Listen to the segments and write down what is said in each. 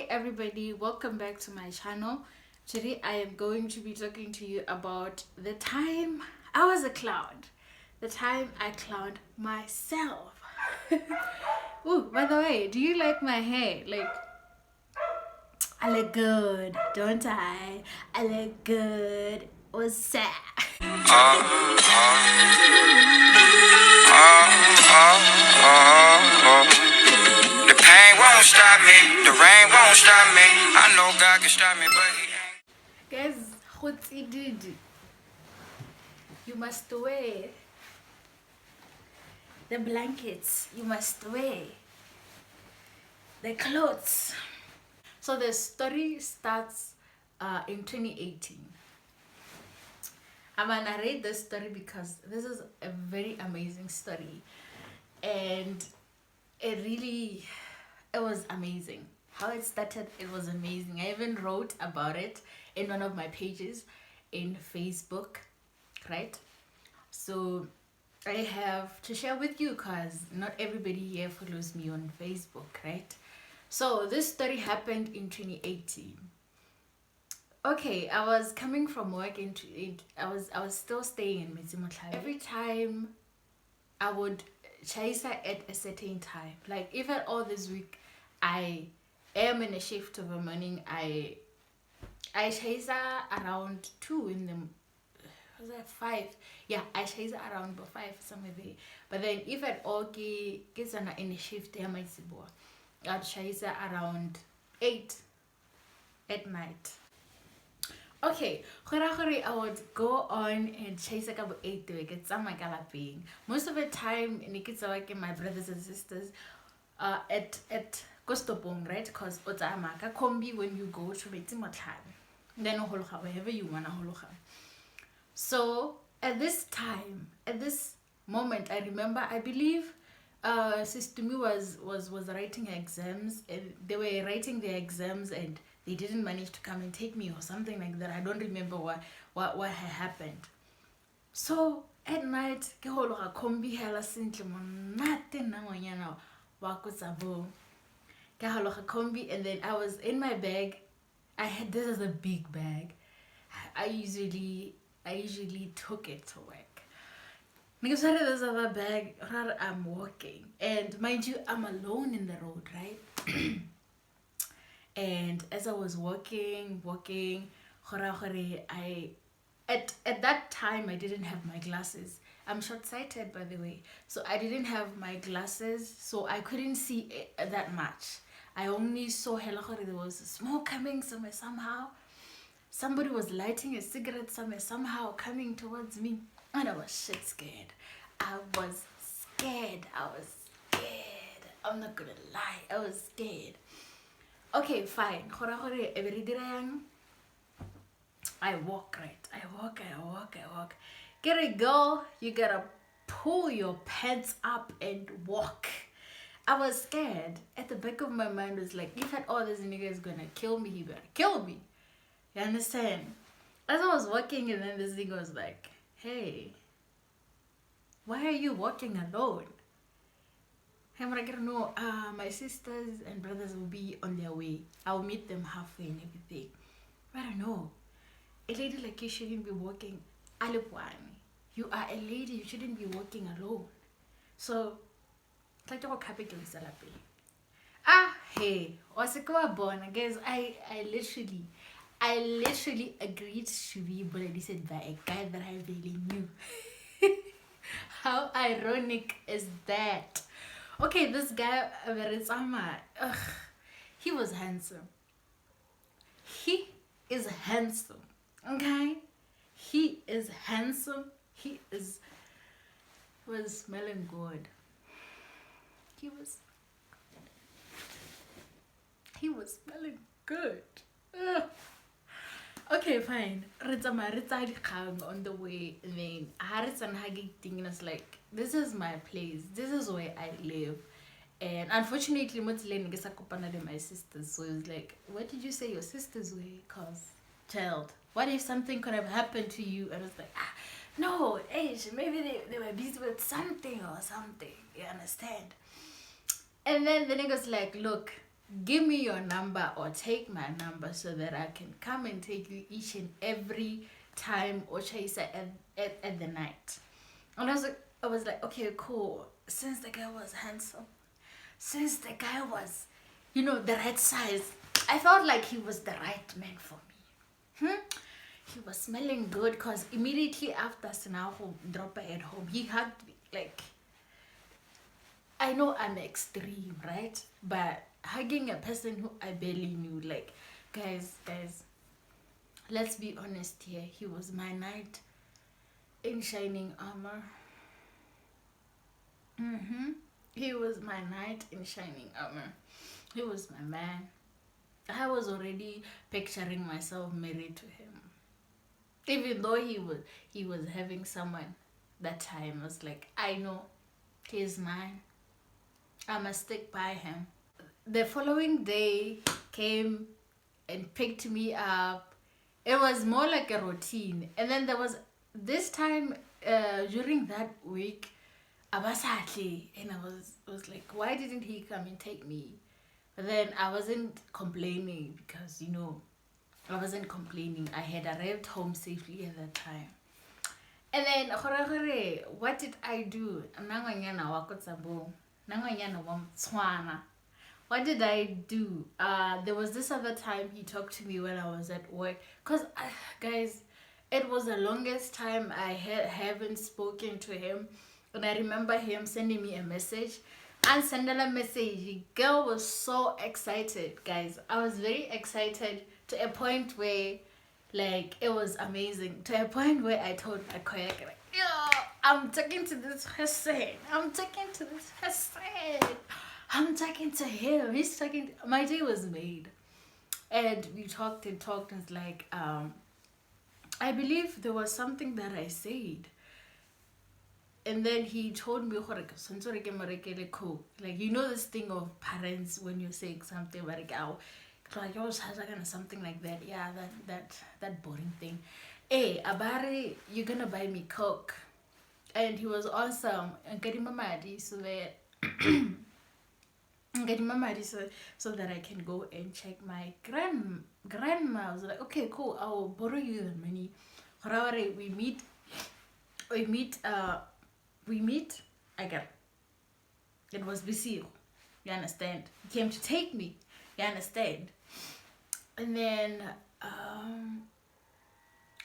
everybody, welcome back to my channel. Today I am going to be talking to you about the time I was a clown. The time I clowned myself. Ooh, by the way, do you like my hair? Like, I look good, don't I? I look good. What's that? The pain won't stop me, the rain won't stop me. I know God can stop me, but he ain't. Guys, what's it did? You must wear the blankets. You must wear the clothes. So the story starts in 2018. I'm gonna narrate this story because this is a very amazing story, and it was amazing. How it started, it was amazing. I even wrote about it in one of my pages in Facebook, right? So I have to share with you because not everybody here follows me on Facebook, right? So this story happened in 2018. Okay, I was coming from work I was still staying in Metsimotla. Every time I would chase her at a certain time. Like if at all this week I am in a shift of a morning, I chase her around 2 in the was that 5? Yeah, I chase her around 5 somewhere there. But then if at all gets in a shift I'd chase her around 8 at night. Okay, I would go on and chase like about 8 to get some galaping. Most of the time, my brothers and sisters at Kostopong, right? Because Otamaka combi when you go to Metsimotlan. Then wherever you wanna holoha. So at this moment, I remember, I believe Sister Tumi was writing her exams, and they were writing their exams and they didn't manage to come and take me or something like that. I don't remember what had happened. So at night, ke hologa kombi hela sentle monate na ngwanyana wa ko tsabo. Ke hologa kombi, and then I was in my bag. This is a big bag. I usually took it to work. Because there's a bag, I'm walking, and mind you, I'm alone in the road, right? And as I was walking, at that time I didn't have my glasses. I'm short-sighted, by the way, so I didn't have my glasses, so I couldn't see that much. I only saw there was smoke coming somewhere somehow. Somebody was lighting a cigarette somewhere somehow coming towards me, and I was shit scared. I was scared. I'm not gonna lie, I was scared. Okay, fine. I walk, right? I walk. Get a girl, you gotta pull your pants up and walk. I was scared. At the back of my mind was like, if at all this nigga is gonna kill me, he better kill me. You understand? As I was walking, and then this nigga was like, hey, why are you walking alone? I'm like, no, my sisters and brothers will be on their way. I'll meet them halfway and everything. But I don't know. A lady like you shouldn't be walking alone. You are a lady, you shouldn't be walking alone. So, it's like your capital is hey, what's it born? Guys, I literally agreed to be bullied by a guy that I really knew. How ironic is that? Okay, this guy, he was handsome. He is handsome, okay? He is handsome. He was smelling good. He was smelling good. Ugh. Okay, fine. On the way, then I was like, this is my place. This is where I live. And unfortunately, my sisters. So it was like, what did you say your sisters were? Cause, child, what if something could have happened to you? And I was like, no, maybe they were busy with something or something. You understand? And then the nigga's like, look, give me your number or take my number so that I can come and take you each and every time or chase at the night. And I was like, okay, cool. Since the guy was handsome, since the guy was, the right size, I felt like he was the right man for me. He was smelling good because immediately after Sinaho drop at home, he hugged me. Like, I know I'm extreme, right? But hugging a person who I barely knew, like, guys, let's be honest here. He was my knight in shining armor. He was my knight in shining armor. He was my man. I was already picturing myself married to him. Even though he was having someone that time, I was like, I know he's mine. I must stick by him. The following day came and picked me up. It was more like a routine. And then there was this time during that week, Abasatli, and I was like, why didn't he come and take me? But then I wasn't complaining because, I wasn't complaining. I had arrived home safely at that time. And then, what did I do? What did I do? There was this other time he talked to me when I was at work. Because, guys, it was the longest time I haven't spoken to him. And I remember him sending me a message. And sending a message. The girl was so excited, guys. I was very excited to a point where, like, it was amazing. To a point where I told my colleague, like, yo, I'm talking to this person. I'm talking to this person. I'm talking to him. He's talking. My day was made. And we talked and talked. And it's like, I believe there was something that I said. And then he told me, like, this thing of parents when you're saying something like, something like that. Yeah, that boring thing. Hey, Abari, you're gonna buy me Coke. And he was awesome. And getting my money so that so that I can go and check my grandma. I was like, okay, cool, I'll borrow you the money. We meet again. It was busy. You understand? He came to take me. You understand? And then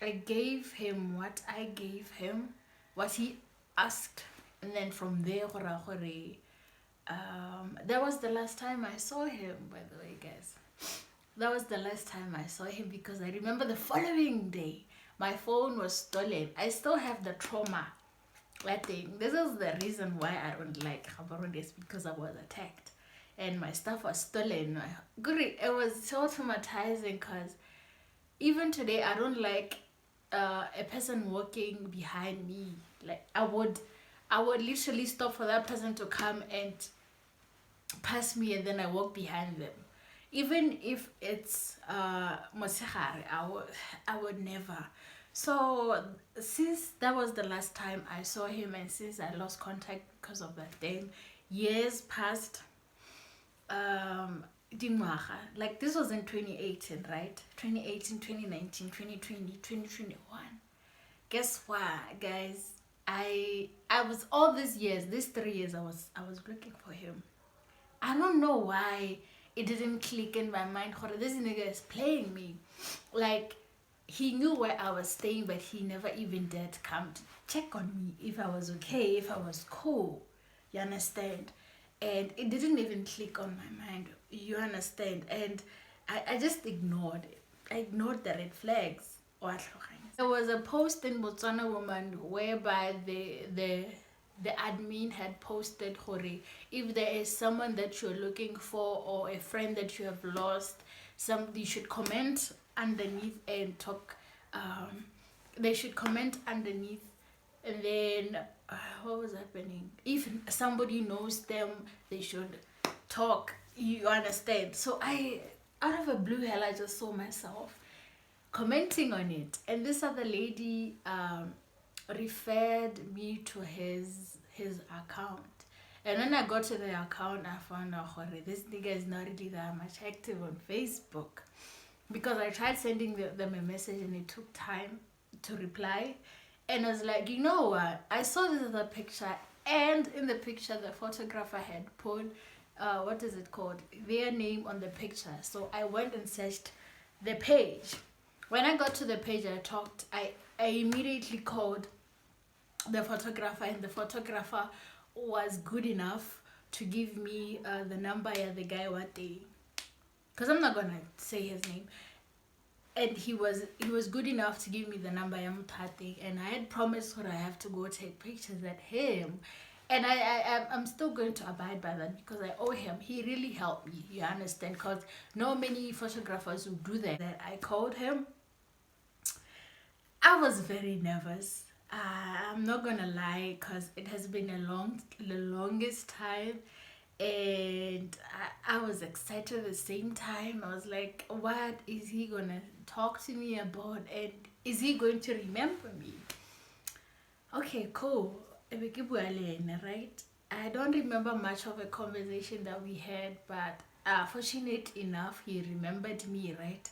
I gave him what I gave him, what he asked. And then from there, that was the last time I saw him, by the way, guys. That was the last time I saw him because I remember the following day, my phone was stolen. I still have the trauma. I think this is the reason why I don't like Habarundis, because I was attacked and my stuff was stolen. It was so traumatizing because even today I don't like a person walking behind me. Like I would literally stop for that person to come and pass me and then I walk behind them. Even if it's Mosehare, I would never. So since that was the last time I saw him and since I lost contact because of that thing, years passed. Like this was in 2018, right? 2018, 2019, 2020, 2021. Guess what, guys? I was all these 3 years I was looking for him. I don't know why it didn't click in my mind. This nigga is playing me. Like, he knew where I was staying, but he never even dared come to check on me if I was okay, if I was cool. You understand? And it didn't even click on my mind. You understand? And I just ignored it. I ignored the red flags. There was a post in Botswana Woman whereby the admin had posted, Hori, if there is someone that you're looking for or a friend that you have lost, you should comment underneath and talk. They should comment underneath, and then what was happening? If somebody knows them, they should talk. You understand? So out of a blue hell, I just saw myself commenting on it, and this other lady referred me to his account, And when I got to the account, I found out this nigga is not really that much active on Facebook. Because I tried sending them a message and it took time to reply. And I was like, you know what? I saw this other picture, and in the picture, the photographer had put, what is it called? Their name on the picture. So I went and searched the page. When I got to the page, I immediately called the photographer, and the photographer was good enough to give me the number of the guy what they, because I'm not gonna say his name, and he was good enough to give me the number of Tate, and I had promised her I have to go take pictures at him, and I'm still going to abide by that because I owe him. He really helped me, you understand, because not many photographers will do that. I called him. I was very nervous. I'm not gonna lie, because it has been the longest time, and I was excited at the same time. I was like, what is he gonna talk to me about, and is he going to remember me? Okay, cool. Right? I don't remember much of a conversation that we had, but fortunate enough, he remembered me, right?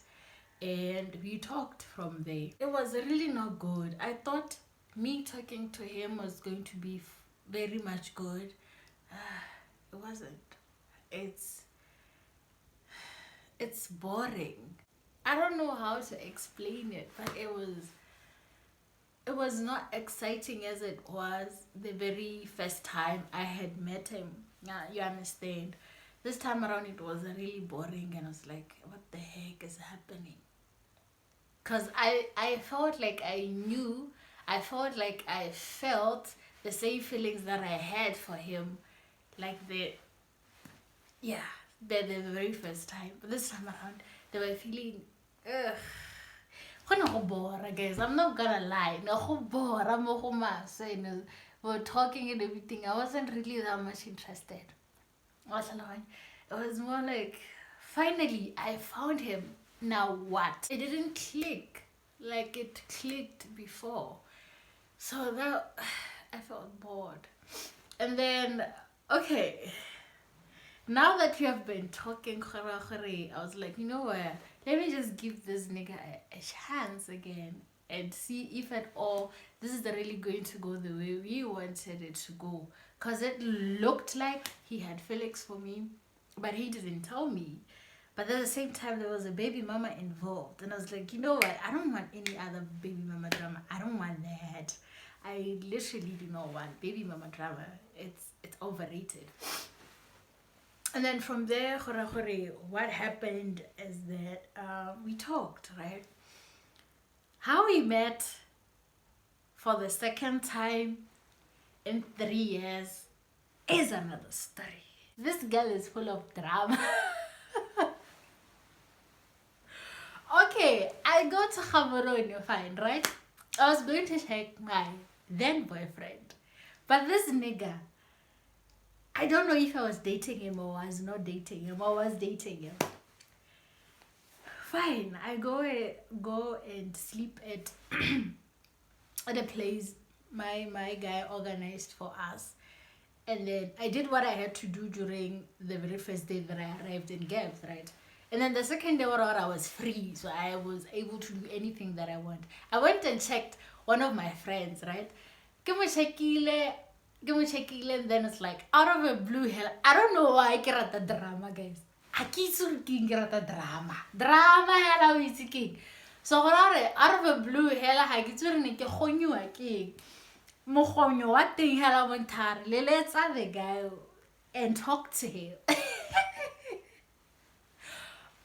And we talked from there. It was really not good. I thought me talking to him was going to be very much good. It wasn't. It's boring. I don't know how to explain it, but it was not exciting as it was the very first time I had met him. You understand? This time around it was really boring, and I was like, what the heck is happening? Because I felt like I felt the same feelings that I had for him, like the very first time. But this time around, they were feeling, ugh. Guys, I'm not gonna lie. We're talking and everything. I wasn't really that much interested. It was more like, finally, I found him. Now what? It didn't click like it clicked before. So that I felt bored. And then, okay, now that you have been talking, I was like, you know what? Let me just give this nigga a chance again and see if at all this is really going to go the way we wanted it to go. Because it looked like he had feelings for me, but he didn't tell me. But at the same time, there was a baby mama involved. And I was like, you know what? I don't want any other baby mama drama. I don't want that. I literally do not want baby mama drama. It's overrated. And then from there, what happened is that we talked, right? How we met for the second time in 3 years is another story. This girl is full of drama. Okay, I go to Gaborone, fine, right? I was going to check my then boyfriend. But this nigga, I don't know if I was dating him or was not dating him or was dating him. Fine, I go and sleep at at a place my guy organized for us. And then I did what I had to do during the very first day that I arrived in Gabs, right? And then the second day I was free, so I was able to do anything that I want. I went and checked one of my friends, right? Give me checkile, and then it's like out of a blue hell. I don't know why I get the drama, guys. I keep looking at the drama. Hell is king. So out of a blue hell, I get to make a honyu king. Mohonyo, what thing hell I want her? Let's have the guy and talk to him.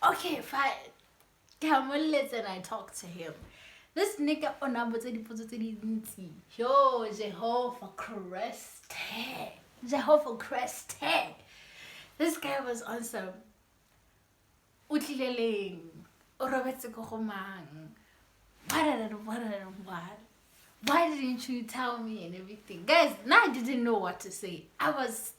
Okay, fine. Come on, listen, I talk to him. This nigga on number 20 yo, Jehovah Christ. This guy was on some utlileleng, orobetse go gomang. What? Why didn't you tell me and everything? Guys, now I didn't know what to say. I was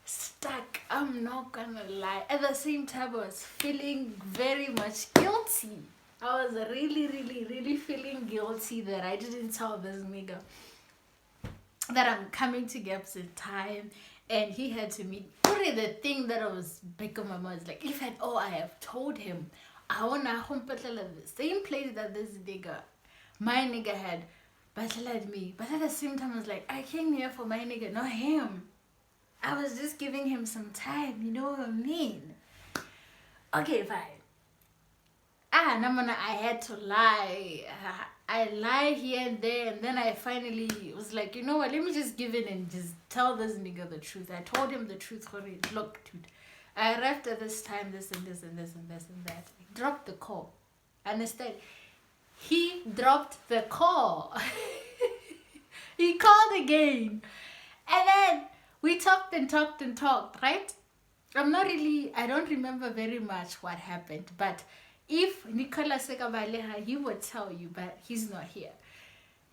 stuck. I'm not gonna lie. At the same time, I was feeling very much guilty. I was really feeling guilty that I didn't tell this nigga. that I'm coming to Gaps in time, and he had to meet. Probably the thing that was big on my mind is like, if at all I have told him, I wanna the same place that this nigga, my nigga had battled me. But at the same time, I was like, I came here for my nigga, not him. I was just giving him some time, you know what I mean? Okay, fine. I had to lie. I lie here and there, and then I finally was like, you know what, let me just give in and just tell this nigga the truth. I told him the truth. Look, dude, I arrived at this time, this and this and this and this and that. He dropped the call. Understand? He dropped the call. He called again. And then we talked and talked and talked, right? I don't remember very much what happened, but if Nicolas Sekabaleha, he would tell you, but he's not here.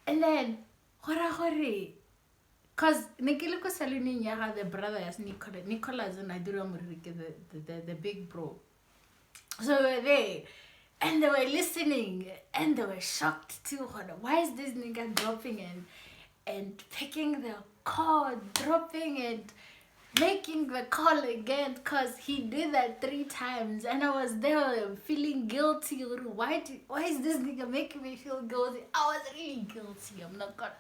And then, because Nikiluko Saluni Yaha, the brother is Nicolas and Idura Murike, the big bro. So we were there, and they were listening, and they were shocked too. Why is this nigga dropping and picking the call, dropping and making the call again? Because he did that 3 times, and I was there feeling guilty. Why is this nigga making me feel guilty? I was really guilty, I'm not gonna.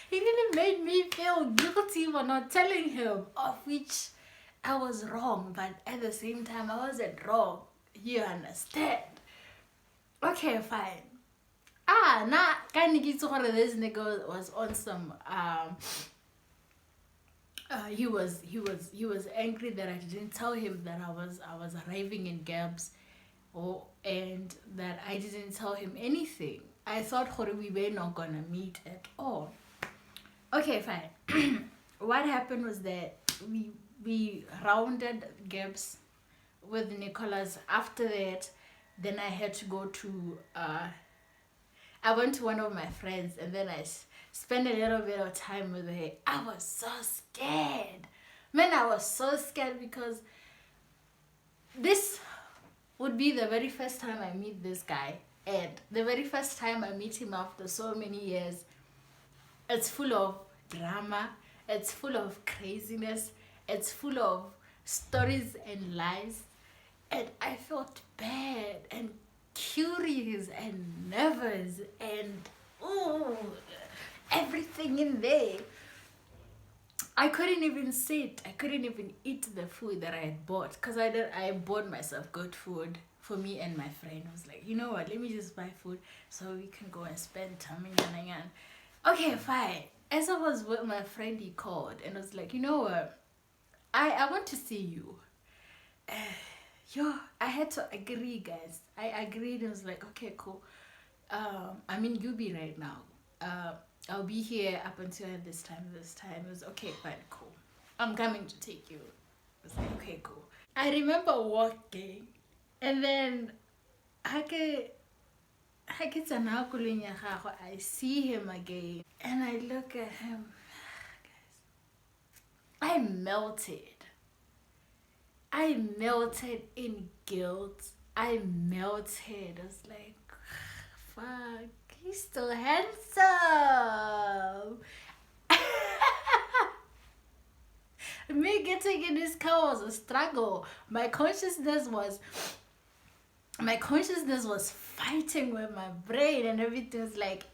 He really made me feel guilty for not telling him, of which I was wrong, but at the same time I wasn't wrong. You understand? Okay, fine. This nigga was on some he was angry that I didn't tell him that I was arriving in Gabs, and that I didn't tell him anything. I thought we were not gonna meet at all. Okay, fine. What happened was that we rounded Gabs with Nicholas. After that, then I had to go to I went to one of my friends, and then I spent a little bit of time with her. I was so scared. Man, I was so scared because this would be the very first time I meet this guy. And the very first time I meet him after so many years. It's full of drama. It's full of craziness. It's full of stories and lies. And I felt bad and curious and nervous and everything in there. I couldn't even sit. I couldn't even eat the food that I had bought, because I bought myself good food for me and my friend. I was like, you know what, let me just buy food so we can go and spend time. Okay, fine. As I was with my friend, he called and was like, you know what, I want to see you. I had to agree, guys. I agreed and was like, okay, cool. I'm in UB right now. I'll be here up until this time. It was okay, fine, cool. I'm coming to take you. I was like, okay, cool. I remember walking, and then I see him again, and I look at him. Guys, I melted in guilt. I melted. I was like, fuck, he's still handsome. Me getting in his car was a struggle. My consciousness was fighting with my brain, and everything was like,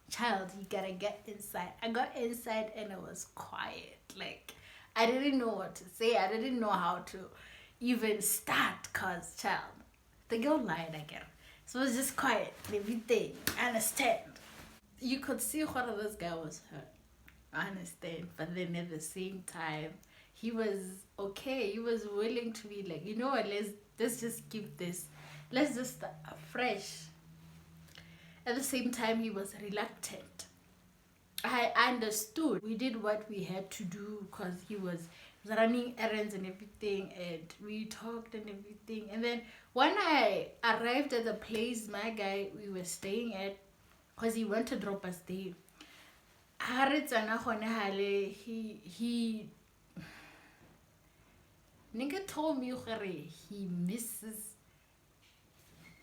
child, you gotta get inside. I got inside and it was quiet. Like, I didn't know what to say. I didn't know how to even start, cause child, the girl lied again. So it was just quiet, everything. I understand. You could see what this guy was hurt. I understand. But then at the same time, he was okay. He was willing to be like, you know what, let's just keep this. Let's just start afresh. At the same time, he was reluctant. I understood. We did what we had to do because he was running errands and everything, and we talked and everything. And then when I arrived at the place my guy we were staying at, because he went to drop us there, he nigga told me he misses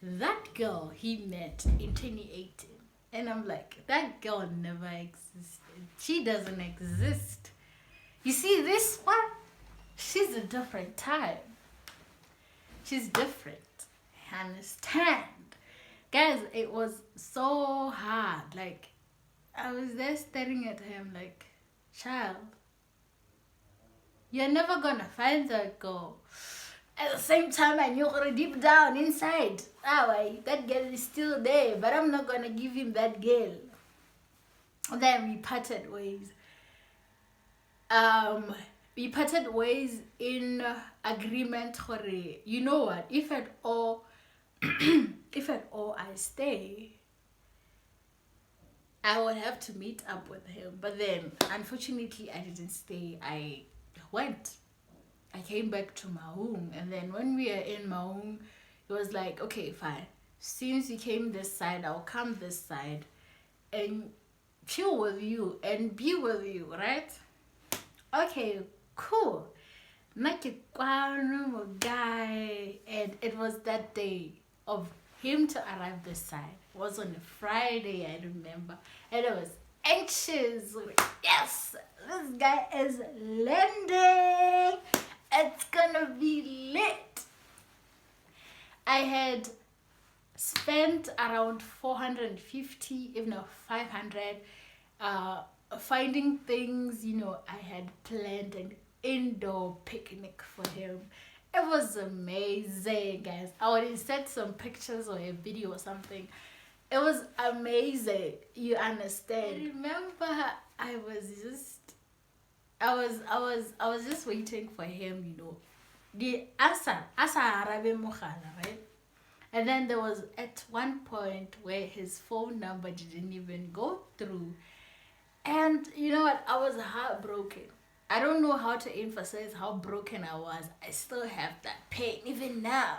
that girl he met in 2018. And I'm like, that girl never existed. She doesn't exist. You see, this one, she's a different type. She's different. Understand? Guys, it was so hard. Like, I was there staring at him like, child, you're never gonna find that girl. At the same time, I knew her deep down inside, that girl is still there, but I'm not gonna give him that girl. Then we parted ways. We parted ways in agreement for you know what? If at all I stay, I would have to meet up with him. But then, unfortunately, I didn't stay. I went. I came back to Mahung, and then when we are in Mahung, it was like, okay, fine. Since you came this side, I'll come this side and chill with you and be with you, right? Okay, cool. Guy, and it was that day of him to arrive this side. It was on a Friday, I remember, and I was anxious. Yes, this guy is landing. It's gonna be lit. I had spent around 450, if not 500, finding things. I had planned an indoor picnic for him. It was amazing, guys. I would insert some pictures or a video or something. It was amazing. You understand? I remember I was just waiting for him, The answer, right? And then there was at one point where his phone number didn't even go through. And you know what? I was heartbroken. I don't know how to emphasize how broken I was. I still have that pain even now.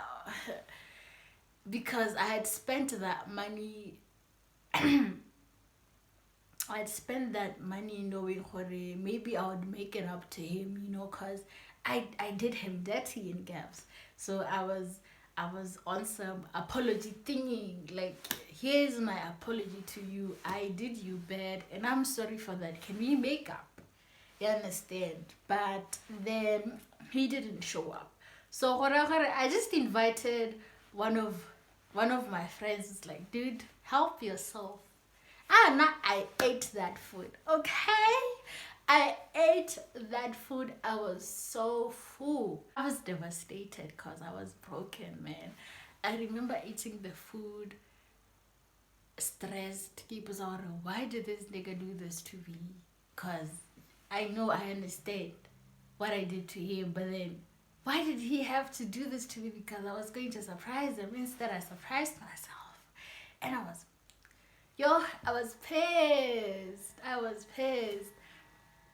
Because I had spent that money. I'd spend that money knowing maybe I would make it up to him, because I did him dirty in gaps. So I was on some apology thingy, like, here's my apology to you. I did you bad and I'm sorry for that. Can we make up? You understand? But then he didn't show up. So I just invited one of my friends. It's like, dude, help yourself. I ate that food, okay? I ate that food. I was so full. I was devastated because I was broken, man. I remember eating the food, stressed. Why did this nigga do this to me? Because I know I understand what I did to him, but then why did he have to do this to me? Because I was going to surprise him. Instead, I surprised myself. And I was pissed.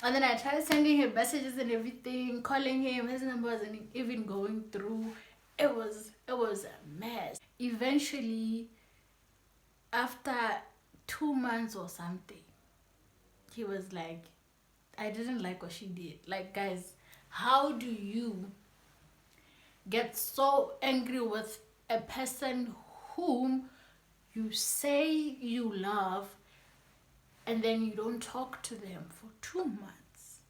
And then I tried sending him messages and everything, calling him. His number wasn't even going through. It was a mess. Eventually, after 2 months or something, he was like, I didn't like what she did. Like, guys, how do you get so angry with a person whom you say you love, and then you don't talk to them for 2 months?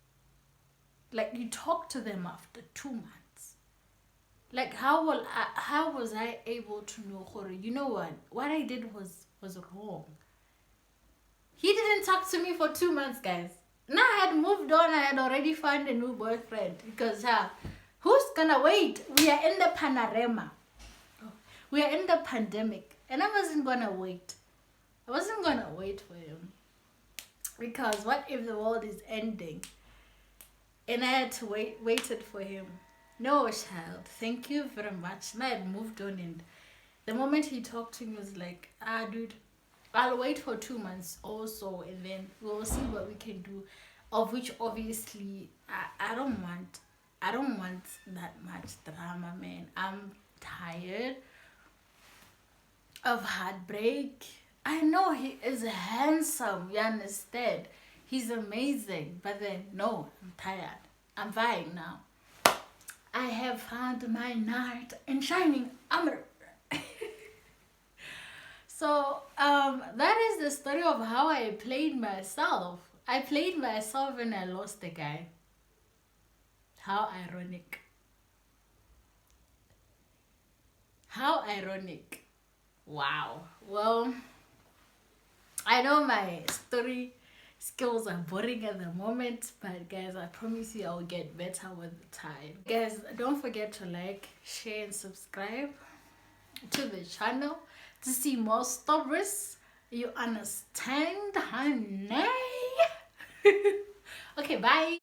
Like, you talk to them after 2 months. Like, how was I able to know, you know what I did was wrong? He didn't talk to me for 2 months, guys. Now I had moved on. I had already found a new boyfriend. Because who's gonna wait? We are in the panorama. We are in the pandemic. And I wasn't gonna wait. I wasn't gonna wait for him. Because what if the world is ending? And I had to waited for him. No, child. Thank you very much. And I had moved on. And the moment he talked to me, was like, dude, I'll wait for 2 months also, and then we'll see what we can do. Of which, obviously, I don't want that much drama, man. I'm tired of heartbreak. I know he is handsome, you understand? He's amazing, but then, no, I'm tired. I'm fine now. I have found my knight in shining armor. So that is the story of how I played myself. I played myself and I lost the guy. How ironic. How ironic. Wow. Well, I know my story skills are boring at the moment, but guys, I promise you I'll get better with time. Guys, don't forget to like, share and subscribe to the channel to see more stories. You understand, honey? Okay, bye.